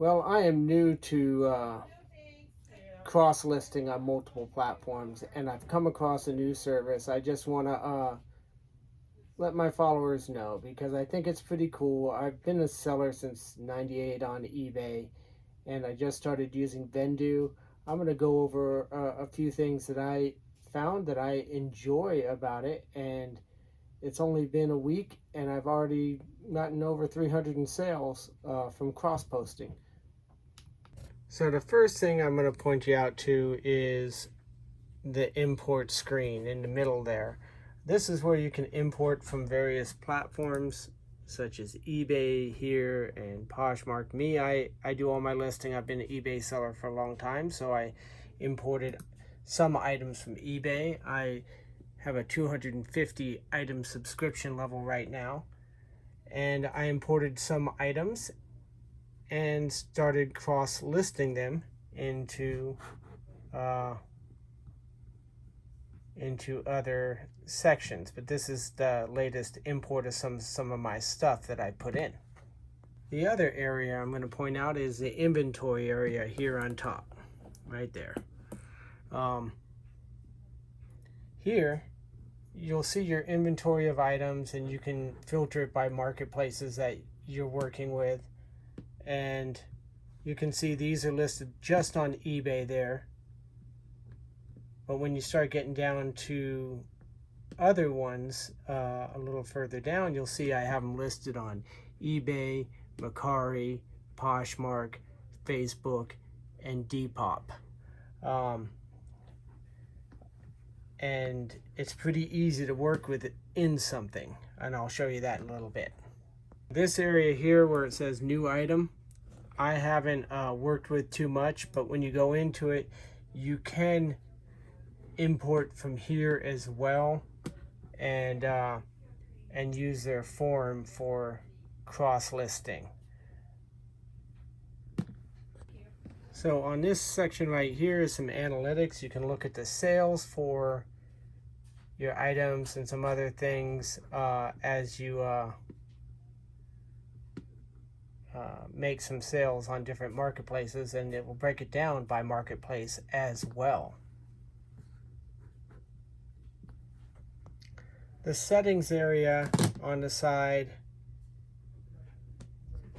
Well, I am new to cross-listing on multiple platforms, and I've come across a new service. I just want to let my followers know because I think it's pretty cool. I've been a seller since '98 on eBay, and I just started using Vendoo. I'm going to go over a few things that I found that I enjoy about it, and it's only been a week, and I've already gotten over 300 in sales from cross-posting. So the first thing I'm going to point you out to is the import screen in the middle there. This is where you can import from various platforms such as eBay here and Poshmark. Me, I do all my listing. I've been an eBay seller for a long time, so I imported some items from eBay. I have a 250 item subscription level right now, and I imported some items and started cross-listing them into other sections. But this is the latest import of some of my stuff that I put in. The other area I'm going to point out is the inventory area here on top, right there. Here you'll see your inventory of items, and you can filter it by marketplaces that you're working with. And you can see these are listed just on eBay there. But when you start getting down to other ones a little further down, you'll see I have them listed on eBay, Mercari, Poshmark, Facebook, and DEPOP. And it's pretty easy to work with it in something, and I'll show you that in a little bit. This area here where it says new item, I haven't worked with too much, but when you go into it, you can import from here as well, and use their form for cross-listing. So on this section right here is some analytics. You can look at the sales for your items and some other things as you make some sales on different marketplaces, and it will break it down by marketplace as well. The settings area on the side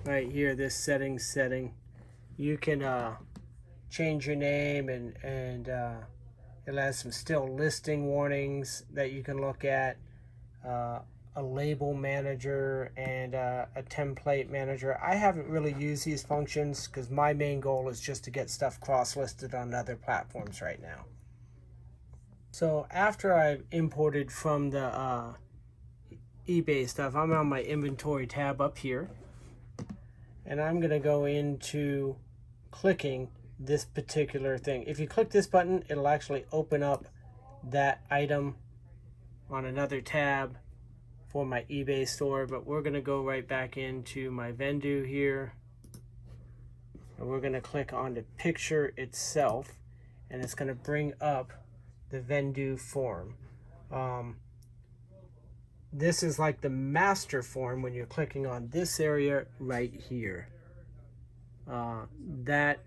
right here, this settings setting, you can change your name, and it has some still listing warnings that you can look at, a label manager, and a template manager. I haven't really used these functions because my main goal is just to get stuff cross-listed on other platforms right now. So after I've imported from the eBay stuff, I'm on my inventory tab up here, and I'm going to go into clicking this particular thing. If you click this button, it'll actually open up that item on another tab for my eBay store, but we're going to go right back into my Vendoo here, and we're going to click on the picture itself, and it's going to bring up the Vendoo form. This is like the master form when you're clicking on this area right here. That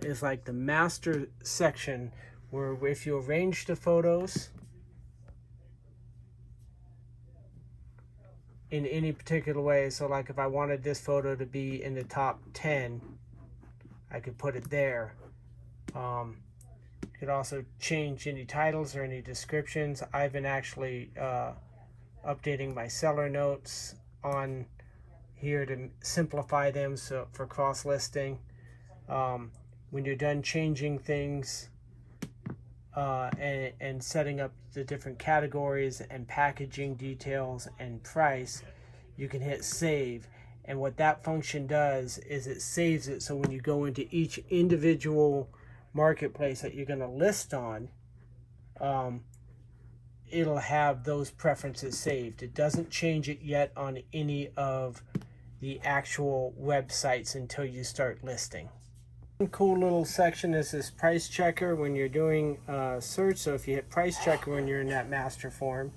is like the master section where if you arrange the photos in any particular way, so like if I wanted this photo to be in the top 10, I could put it there. You could also change any titles or any descriptions. I've been actually updating my seller notes on here to simplify them so for cross-listing. When you're done changing things and setting up the different categories and packaging details and price, you can hit save. And what that function does is it saves it, so when you go into each individual marketplace that you're going to list on, it'll have those preferences saved. It doesn't change it yet on any of the actual websites until you start listing. One cool little section is this price checker when you're doing search. So if you hit price checker when you're in that master form,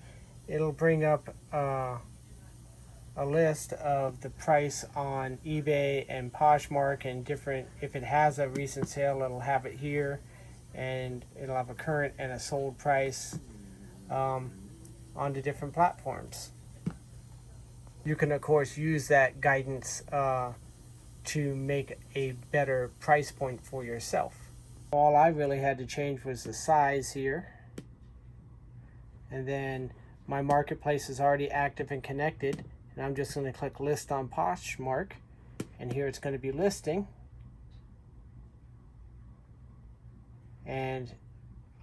it'll bring up a list of the price on eBay and Poshmark and different, if it has a recent sale, it'll have it here, and it'll have a current and a sold price on the different platforms. You can of course use that guidance to make a better price point for yourself. All I really had to change was the size here, and then my marketplace is already active and connected, and I'm just going to click list on Poshmark, and here it's going to be listing, and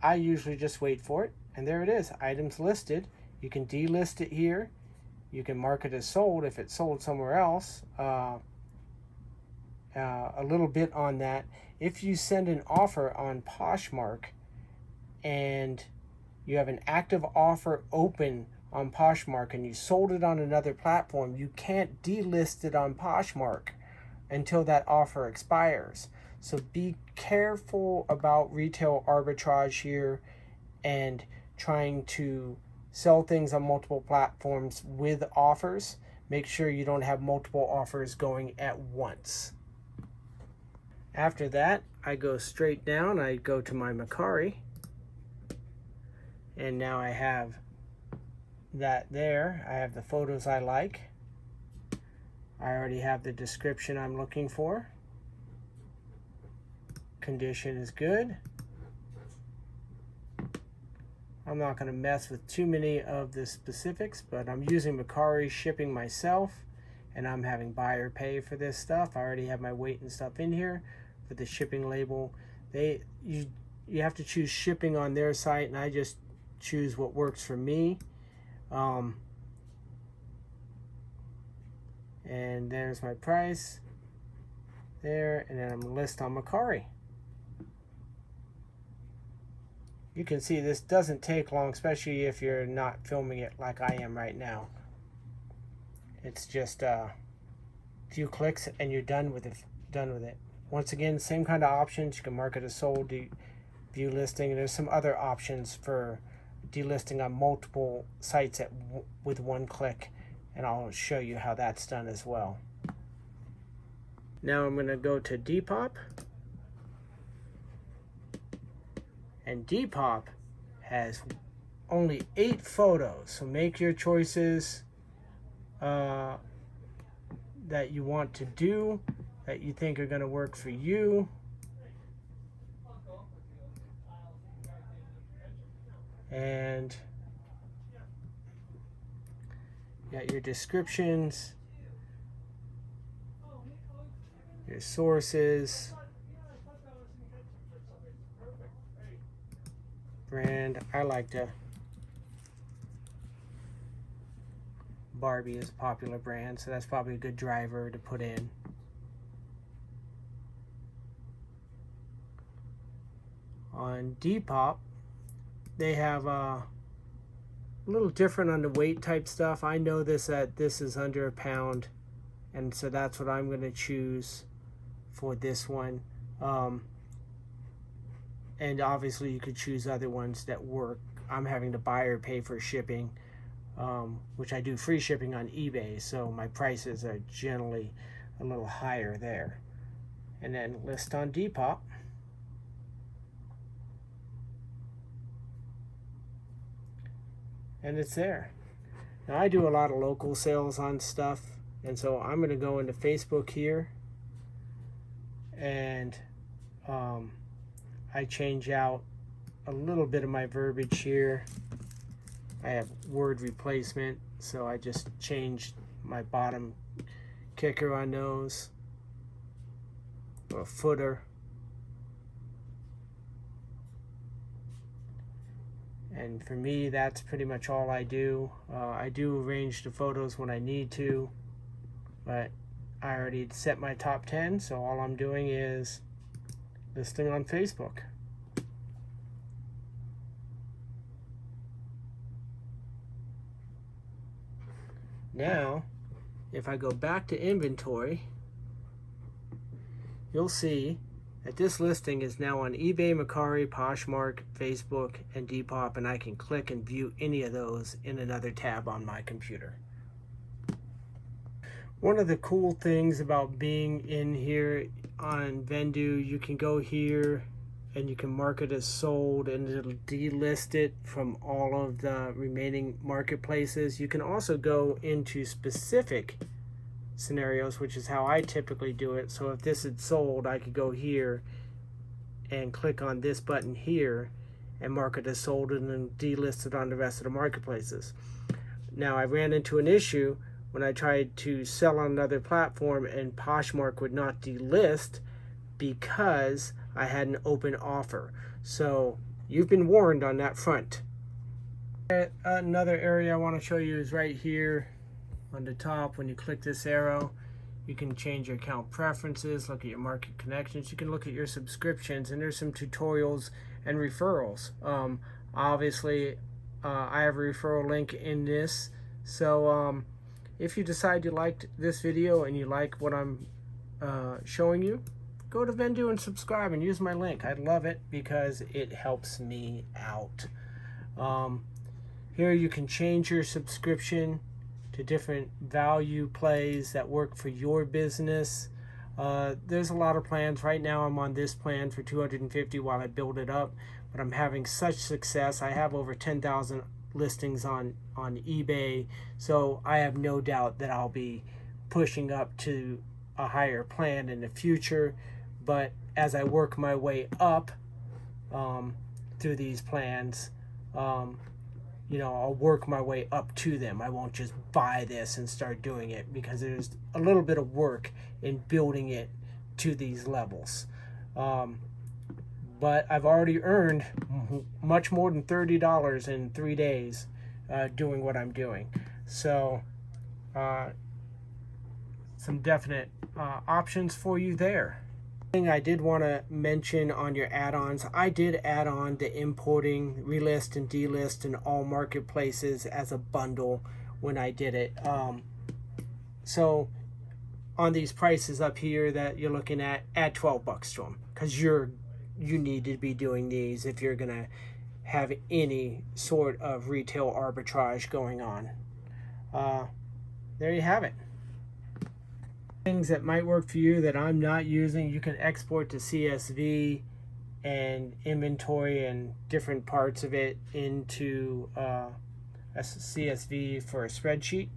I usually just wait for it, and there it is, items listed. You can delist it here, you can mark it as sold if it's sold somewhere else. A little bit on that, if you send an offer on Poshmark and you have an active offer open on Poshmark and you sold it on another platform, you can't delist it on Poshmark until that offer expires. So be careful about retail arbitrage here and trying to sell things on multiple platforms with offers. Make sure you don't have multiple offers going at once. After that, I go straight down, I go to my Mercari, and now I have that there. I have the photos I like. I already have the description I'm looking for. Condition is good. I'm not going to mess with too many of the specifics, but I'm using Mercari shipping myself, and I'm having buyer pay for this stuff. I already have my weight and stuff in here for the shipping label. You have to choose shipping on their site, and I just choose what works for me. And there's my price there, and then I'm gonna list on Mercari. You can see this doesn't take long, especially if you're not filming it like I am right now. It's just a few clicks and you're done with it. Once again, same kind of options. You can mark it as sold, view listing. There's some other options for delisting on multiple sites with one click, and I'll show you how that's done as well. Now I'm going to go to DEPOP, and DEPOP has only 8 photos, so make your choices that you want to do, that you think are going to work for you. And you got your descriptions, your sources, brand. I like Barbie is a popular brand, so that's probably a good driver to put in. On Depop, they have a little different on the weight type stuff. I know that this is under a pound, and so that's what I'm going to choose for this one. And obviously you could choose other ones that work. I'm having the buyer pay for shipping, which I do free shipping on eBay, so my prices are generally a little higher there. And then list on Depop. And it's there. Now I do a lot of local sales on stuff, and so I'm going to go into Facebook here, and I change out a little bit of my verbiage here. I have word replacement, so I just changed my bottom kicker on those, or footer. And for me, that's pretty much all I do. I do arrange the photos when I need to, but I already set my top 10, so all I'm doing is listing on Facebook. Now, if I go back to inventory, you'll see that this listing is now on eBay, Mercari, Poshmark, Facebook, and Depop, and I can click and view any of those in another tab on my computer. One of the cool things about being in here on Vendoo, you can go here and you can mark it as sold, and it'll delist it from all of the remaining marketplaces. You can also go into specific scenarios, which is how I typically do it. So if this had sold, I could go here and click on this button here and mark it as sold, and then delist it on the rest of the marketplaces. Now, I ran into an issue when I tried to sell on another platform and Poshmark would not delist because I had an open offer. So you've been warned on that front. Another area I want to show you is right here on the top. When you click this arrow, you can change your account preferences, look at your market connections, you can look at your subscriptions, and there's some tutorials and referrals. Obviously, I have a referral link in this. So if you decide you liked this video and you like what I'm showing you, go to Vendoo and subscribe and use my link. I'd love it because it helps me out. Here you can change your subscription to different value plays that work for your business. There's a lot of plans. Right now I'm on this plan for $250 while I build it up, but I'm having such success. I have over 10,000 listings on eBay, so I have no doubt that I'll be pushing up to a higher plan in the future. But as I work my way up through these plans, you know, I'll work my way up to them. I won't just buy this and start doing it, because there's a little bit of work in building it to these levels. But I've already earned much more than $30 in 3 days doing what I'm doing. So some definite options for you there. Thing I did want to mention on your add-ons, I did add on the importing, relist and delist in all marketplaces as a bundle when I did it. So on these prices up here that you're looking at, add 12 bucks to them, because you need to be doing these if you're gonna have any sort of retail arbitrage going on. There you have it. Things that might work for you that I'm not using, you can export to CSV and inventory and different parts of it into a CSV for a spreadsheet.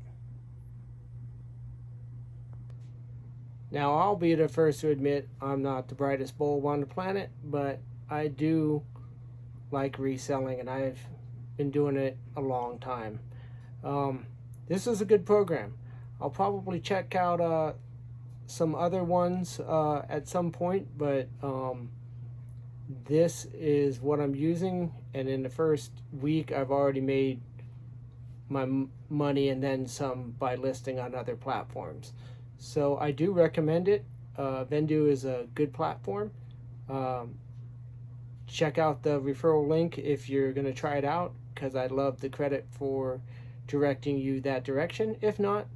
Now, I'll be the first to admit I'm not the brightest bulb on the planet, but I do like reselling, and I've been doing it a long time. This is a good program. I'll probably check out some other ones at some point, but this is what I'm using, and in the first week I've already made my money and then some by listing on other platforms. So I do recommend it. Vendoo is a good platform. Check out the referral link if you're going to try it out, because I'd love the credit for directing you that direction. If not,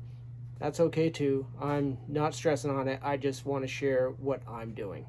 that's okay too. I'm not stressing on it. I just want to share what I'm doing.